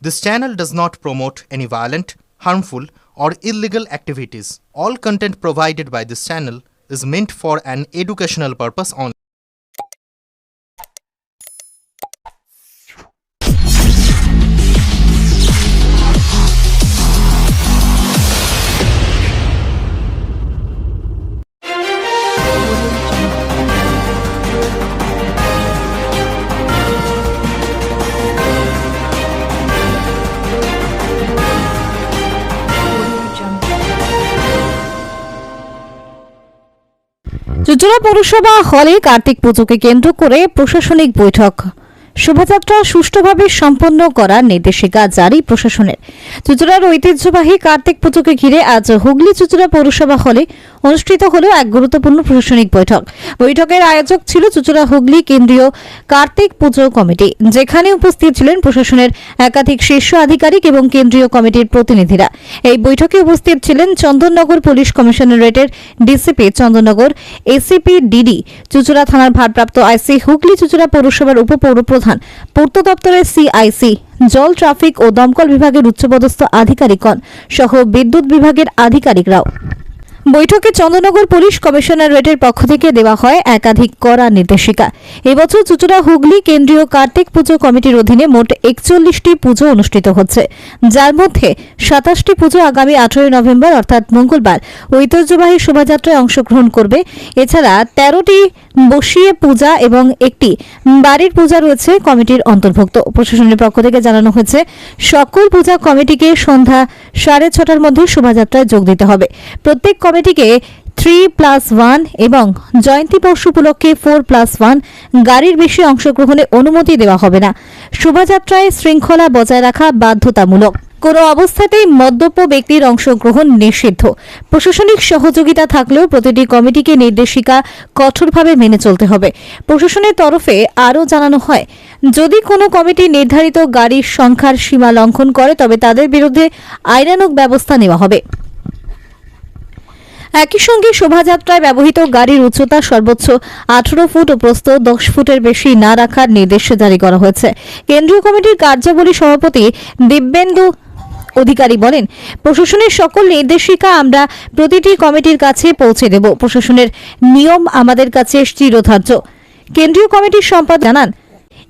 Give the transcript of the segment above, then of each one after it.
This channel does not promote any violent, harmful, or illegal activities. All content provided by this channel is meant for an educational purpose only. চুঁচুড়া পৌরসভা হলে কার্তিক পুজোকে কেন্দ্র করে প্রশাসনিক বৈঠক। শোভাযাত্রা সুষ্ঠুভাবে সম্পন্ন করার নির্দেশিকা জারি প্রশাসনের। চুঁচুড়ার ঐতিহ্যবাহী কার্তিক পুজোকে ঘিরে আজ হুগলি চুঁচুড়া পৌরসভা হলে অনুষ্ঠিত হল এক গুরুত্বপূর্ণ প্রশাসনিক বৈঠক। বৈঠকের আয়োজক ছিল চুঁচুড়া হুগলি কেন্দ্রীয় কার্তিক পুজো কমিটি, যেখানে উপস্থিত ছিলেন প্রশাসনের একাধিক শীর্ষ আধিকারিক এবং কেন্দ্রীয় কমিটির প্রতিনিধিরা। এই বৈঠকে উপস্থিত ছিলেন চন্দননগর পুলিশ কমিশনারেটের ডিসিপি চন্দননগর, এসিপি ডিডি, চুঁচুড়া থানার ভারপ্রাপ্ত আইসি, হুগলি চুঁচুড়া পৌরসভার উপপৌরপ্রধান, পূর্ত দপ্তরের সিআইসি, জল, ট্রাফিক ও দমকল বিভাগের উচ্চপদস্থ আধিকারিকগণ সহ বিদ্যুৎ বিভাগের আধিকারিকরাও। বৈঠকে চন্দননগর পুলিশ কমিশনারেটের পক্ষ থেকে দেওয়া হয় একাধিক কড়া নির্দেশিকা। এবছর চুঁচুড়া হুগলি কেন্দ্রীয় কার্তিক পুজো কমিটির অধীনে মোট 41টি পুজো অনুষ্ঠিত হচ্ছে, যার মধ্যে 27টি পুজো আগামী 18 নভেম্বর অর্থাৎ মঙ্গলবার ঐতিহ্যবাহী শোভাযাত্রায় অংশগ্রহণ করবে। এছাড়া 13টি বসিয়ে পূজা এবং একটি বাড়ির পূজা রয়েছে কমিটির অন্তর্ভুক্ত। প্রশাসনের পক্ষ থেকে জানানো হয়েছে, সকল পূজা কমিটিকে সন্ধ্যা 6:30টার মধ্যে শোভাযাত্রায় যোগ দিতে হবে। প্রত্যেক কমিটিকে 3+1 এবং জয়ন্তী বর্ষ উপলক্ষে 4+1 গাড়ির বেশি অংশগ্রহণে অনুমতি দেওয়া হবে না। শোভাযাত্রায় শৃঙ্খলা বজায় রাখা বাধ্যতামূলক। কোনো অবস্থাতেই মদ্যপ ব্যক্তির অংশগ্রহণ নিষিদ্ধ। প্রশাসনিক সহযোগিতা থাকলেও প্রতিটি কমিটিকে নির্দেশিকা কঠোরভাবে মেনে চলতে হবে। প্রশাসনের তরফে আরও জানানো হয়, যদি কোনো কমিটি নির্ধারিত গাড়ির সংখ্যার সীমা লঙ্ঘন করে তবে তাদের বিরুদ্ধে আইনানুগ ব্যবস্থা নেওয়া হবে। একই সঙ্গে শোভাযাত্রায় ব্যবহৃত গাড়ির উচ্চতা সর্বোচ্চ 18 ফুট ও প্রস্থ 10 ফুটের বেশি না রাখার নির্দেশ জারি করা হয়েছে। কেন্দ্রীয় কমিটির কার্যাবলী সভাপতি দিব্যেন্দু অধিকারী বলেন, প্রশাসনের সকল নির্দেশিকা আমরা প্রতিটি কমিটির কাছে পৌঁছে দেব। প্রশাসনের নিয়ম আমাদের কাছে চিরধার্য। কেন্দ্রীয় কমিটির সম্পাদক জানান,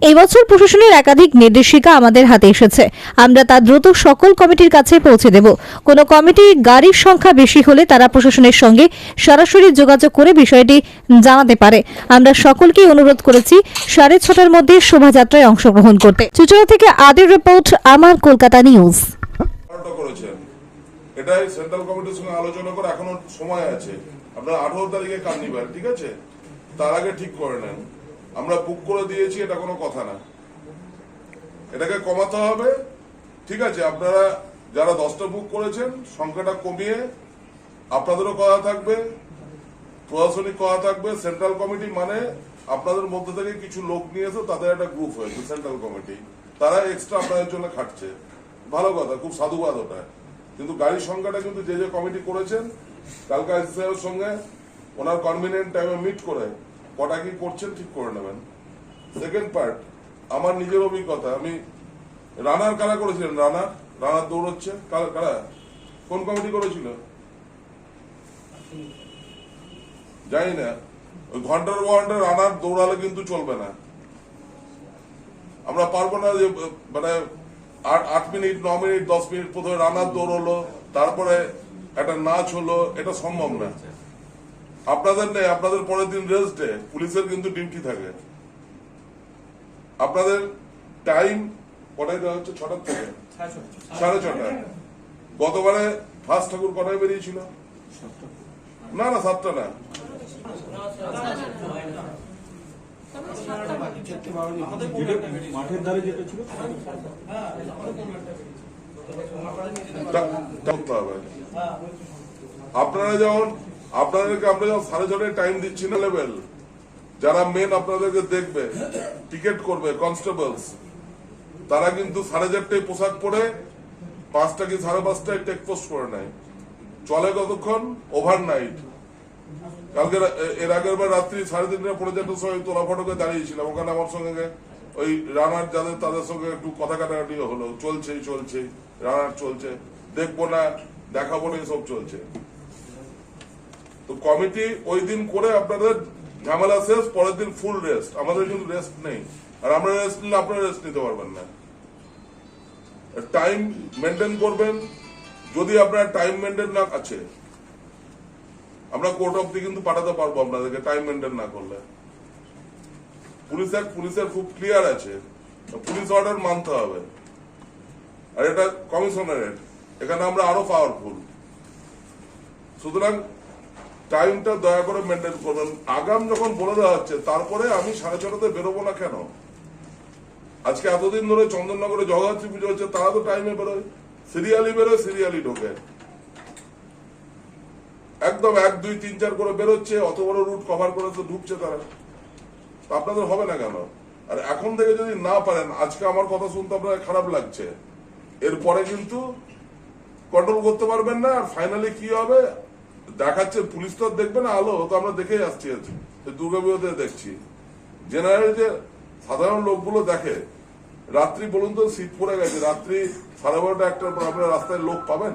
এবছর প্রশাসনের একাধিক নির্দেশিকা আমাদের হাতে এসেছে, আমরা তা দ্রুত সকল কমিটির কাছে পৌঁছে দেব। কোনো কমিটির গাড়ির সংখ্যা বেশি হলে তারা প্রশাসনের সঙ্গে সরাসরি যোগাযোগ করে বিষয়টি জানাতে পারে। আমরা সকলকে অনুরোধ করেছি 6:30টার মধ্যে শোভাযাত্রায় অংশগ্রহণ করতে। চুঁচুড়া থেকে আদির রিপোর্ট, আমার কলকাতা নিউজ। এটাই সেন্ট্রাল কমিটির সঙ্গে আলোচনা করে এখনো সময় আছে। আপনারা 18 তারিখে কার্নিভাল, ঠিক আছে, তার আগে ঠিক করে নেন। আমরা বুক করে দিয়েছি, এটা কোনো কথা না, এটাকে কমাতে হবে। ঠিক আছে, আপনারা যারা 10টা বুক করেছেন সংখ্যাটা কমিয়ে, আপনাদেরও কথা থাকবে, প্রশাসনিক কথা থাকবে। সেন্ট্রাল কমিটি মানে আপনাদের মধ্যে থেকে কিছু লোক নিয়েছে, তাদের একটা গ্রুপ হয়েছে সেন্ট্রাল কমিটি, তারা এক্সট্রা আপনাদের জন্য খাটছে, ভালো কথা, খুব সাধুবাদ ওটা। কিন্তু গাড়ির সংখ্যাটা কিন্তু যে কমিটি করেছেন, কালকে আইসি সাহেবের সঙ্গে ওনার কনভিনিয়েন্ট টাইমে মিট করে কটা কি করছেন ঠিক করে নেবেন। সেকেন্ড পার্ট, আমার নিজের অভিজ্ঞতা, আমি রানার কারা করেছিলেন, রানার দৌড়চ্ছে কারা, কোন কমিটি করেছিল জানি না। ওই ঘন্টার ঘন্টা রানার দৌড়ালে কিন্তু চলবে না। আমরা পারবো না যে মানে 8 মিনিট 9 মিনিট 10 মিনিট প্রথমে রানার দৌড় হলো, তারপরে একটা নাচ হলো, এটা সম্ভব না। আপনাদের নেই, আপনাদের পরের দিন রেস্ট ডে, পুলিশের কিন্তু ডিউটি থাকে। আপনাদের টাইম কটায় দেওয়া হচ্ছে? 6টা থেকে 6:30। গতবারে ফার্স্ট ঠাকুর কটায় বেরিয়েছিল? না 7টা না, মাঠের ধারে যেটা ছিল আপনারা যেমন আপনাদেরকে আমরা যখন 6:30 টাইম দিচ্ছি না, লেভেল যারা মেন আপনাদেরকে দেখবে, টিকেট করবে, কনস্টেবলস, তারা কিন্তু 4:30 পোশাক পরে 5টা কি 5:30 টেক পোস্ট করে নেয়। চলে কতক্ষণ? ওভারনাইট। কালকে এর আগের বার রাত্রি 3:30 পড়ে 4টার সময় তোলা ফটকে দাঁড়িয়েছিলাম, ওখানে আমার সঙ্গে ওই রানার যাদের তাদের সঙ্গে একটু কথা কাটাকাটি হলো, চলছে রানার চলছে, দেখবো না দেখাবো না সব চলছে। তো কমিটি ওই দিন করে আপনাদের ঝামেলা শেষ, পরের দিন ফুল রেস্ট। আমাদের কিন্তু রেস্ট নেই, আর আমরা রেস্ট নিলে আপনারা রেস্ট নিতে পারবেন না। টাইম মেনটেন করবেন। যদি আপনার টাইম মেনটেন না আছে, আমরা কোর্ট অব্দি কিন্তু পাঠাতে পারবো আপনাদেরকে, টাইম মেনটেন না করলে। পুলিশের খুব ক্লিয়ার আছে, পুলিশ অর্ডার মানতে হবে। আর এটা কমিশনারেট, এখানে আমরা আরো পাওয়ারফুল। সুতরাং টাইমটা দয়া করে মেনটেন করবেন। আগাম যখন বলে দেওয়া হচ্ছে, তারপরে আমি 6:30-তে বেরোবো না কেন? আজকে এতদিন ধরে চন্দননগরে জগদ্ধাত্রী পুজো হচ্ছে, তারা তো টাইমে বেরোয়, সিরিয়ালি বেরোয়, সিরিয়ালি ঢোকে, একদম 1, 2, 3, 4 করে বেরোচ্ছে, অত বড় রুট কভার করে তো ঢুকছে তারা। আপনাদের হবে না কেন? আর এখন থেকে যদি না পারেন, আজকে আমার কথা শুনতে আপনার খারাপ লাগছে, এরপরে কিন্তু কন্ট্রোল করতে পারবেন না। আর ফাইনালি কি হবে দেখাচ্ছে, পুলিশ তো দেখবে না, আলো তো আমরা দেখেই আসছি, দুর্গা পুজোতে দেখছি। জেনারেল যে সাধারণ লোকগুলো দেখে, রাত্রি বলুন তো শীত পড়ে গেছে, রাত্রি 12:30 একটার পর আপনার রাস্তায় লোক পাবেন?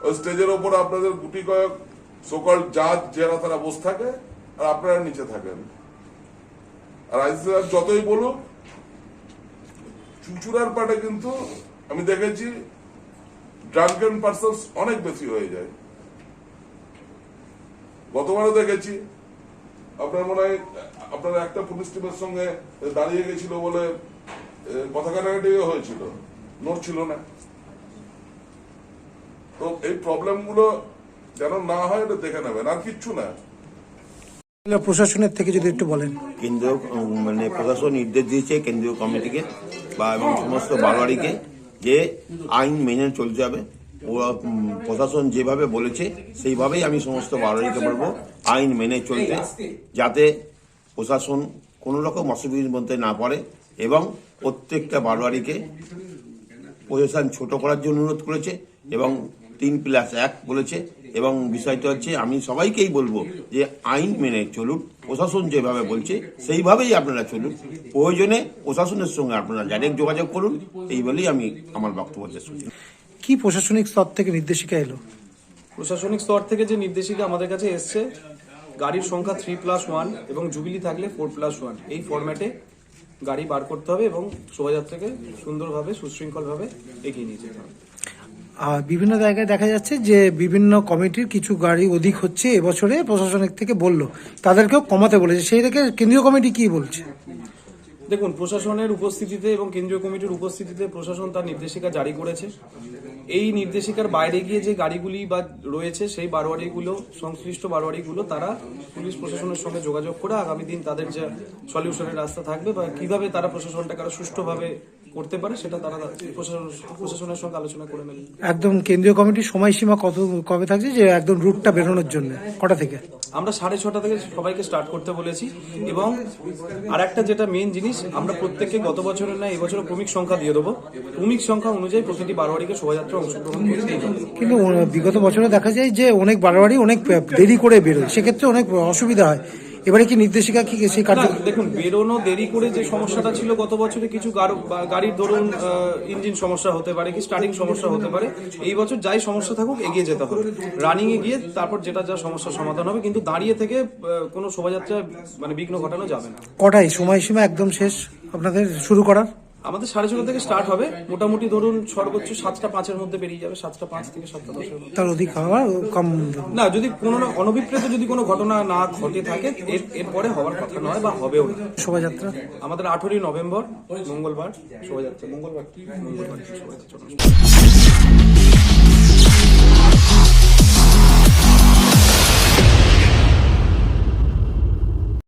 ওই স্টেজের ওপর আপনাদের গুটি কয়েক সকল জাজ যারা তারা বসে থাকে, আর আপনারা নিচে থাকেন। আর আইসি যতই বলুক, চুচুড়ার পাটে কিন্তু আমি দেখেছি ড্রাঙ্কেন পারসনস অনেক বেশি হয়ে যায়। গতবারও দেখেছি, আপনার মনে হয় আপনার একটা পুলিশ টিমের সঙ্গে দাঁড়িয়ে গেছিল বলে কথা কাটাকাটি হয়েছিল, নোট ছিল না। তো এই প্রবলেম গুলো যেন না হয় এটা দেখে নেবেন, আর কিচ্ছু না। প্রশাসনের থেকে যদি একটু বলেন। কেন্দ্রীয় প্রশাসন নির্দেশ দিয়েছে কেন্দ্রীয় কমিটিকে বা এবং সমস্ত বারোয়ারিকে যে আইন মেনে চলতে হবে। প্রশাসন যেভাবে বলেছে সেইভাবেই আমি সমস্ত বারোয়ারিকে বলবো আইন মেনে চলতে, যাতে প্রশাসন কোনো রকম অসুবিধার মধ্যে না পড়ে। এবং প্রত্যেকটা বারোয়ারিকে প্রশাসন ছোট করার জন্য অনুরোধ করেছে এবং 3+1 বলেছে। এবং বিষয়টা হচ্ছে, আমি সবাইকেই বলবো যে আইন মেনে চলুন, প্রশাসন যেভাবে বলছে সেইভাবেই আপনারা চলুন। প্রয়োজনে প্রশাসনের সঙ্গে আপনারা ডাইরেক্ট যোগাযোগ করুন, এই বলেই আমি আমার বক্তব্য শেষ করছি। কি প্রশাসনিক স্তর থেকে নির্দেশিকা এলো? প্রশাসনিক স্তর থেকে যে নির্দেশিকা আমাদের কাছে এসছে, গাড়ির সংখ্যা 3+1 এবং জুবিলি থাকলে 4+1, এই ফরম্যাটে গাড়ি বার করতে হবে এবং শোভাযাত্রাকে সুন্দরভাবে সুশৃঙ্খলভাবে এগিয়ে নিয়ে যেতে হবে। আর বিভিন্ন জায়গায় দেখা যাচ্ছে যে বিভিন্ন কমিটির কিছু গাড়ি অধিক হচ্ছে, এবছরে প্রশাসনিক থেকে বললো তাদেরকেও কমাতে বলেছে, সেই থেকে কেন্দ্রীয় কমিটি কি বলছে? দেখুন, প্রশাসনের উপস্থিতিতে এবং কেন্দ্রীয় কমিটির উপস্থিতিতে প্রশাসন তার নির্দেশিকা জারি করেছে। এই নির্দেশিকার বাইরে গিয়ে যে গাড়িগুলি বা রয়েছে, সেই বারোয়ারিগুলো, সংশ্লিষ্ট বারোয়ারিগুলো তারা পুলিশ প্রশাসনের সঙ্গে যোগাযোগ করে আগামী দিন তাদের যে সলিউশনের রাস্তা থাকবে বা কিভাবে তারা প্রশাসনটাকে আরো সুষ্ঠুভাবে করতে পারে, সেটা তারা প্রশাসনের সঙ্গে আলোচনা করে নেবে। একদম কেন্দ্রীয় কমিটির সময়সীমা কবে থাকছে, যে একদম রুটটা বেরোনোর জন্য কটা থেকে? আমরা 6:30 থেকে সবাইকে স্টার্ট করতে বলেছি। এবং আরেকটা যেটা মেইন জিনিস, আমরা প্রত্যেককে গত বছরের না এবছর ক্রমিক সংখ্যা দিয়ে দেবো। ক্রমিক সংখ্যা অনুযায়ী প্রতিটি বারোয়ারিকে শোভাযাত্রা অংশগ্রহণ করতে হবে। কিন্তু বিগত বছরে দেখা যায় যে অনেক বারোয়ারি অনেক দেরি করে বেরোয়, সেক্ষেত্রে অনেক অসুবিধা হয়। এবারে কি নির্দেশিকা কি সেই কার্য? দেখুন, বেরোনো দেরি করে যে সমস্যাটা ছিল গত বছরে, কিছু গাড়ির ধরুন ইঞ্জিন সমস্যা হতে পারে, কি স্টার্টিং সমস্যা হতে পারে, এই বছর যাই সমস্যা থাকুক এগিয়ে যেতে হবে, রানিং এ গিয়ে তারপর যেটা যা সমস্যার সমাধান হবে। কিন্তু দাঁড়িয়ে থেকে কোনো শোভাযাত্রা বিঘ্ন ঘটানো যাবে না। কটাই সময়সীমা একদম শেষ আপনাদের শুরু করার? আমাদের 6:30 থেকে স্টার্ট হবে, মোটামুটি ধরুন সর্বোচ্চ 7:05 মধ্যে বেরিয়ে যাবে, 7:05 থেকে 7:10 মধ্যে। তার অধিক হওয়ার কম না, যদি কোনো অনভিপ্রেত যদি কোনো ঘটনা না ঘটে থাকে, এরপরে হওয়ার কথা নয় বা হবেও না। শোভাযাত্রা আমাদের 18 নভেম্বর মঙ্গলবার শোভাযাত্রা, মঙ্গলবার শোভাযাত্রা।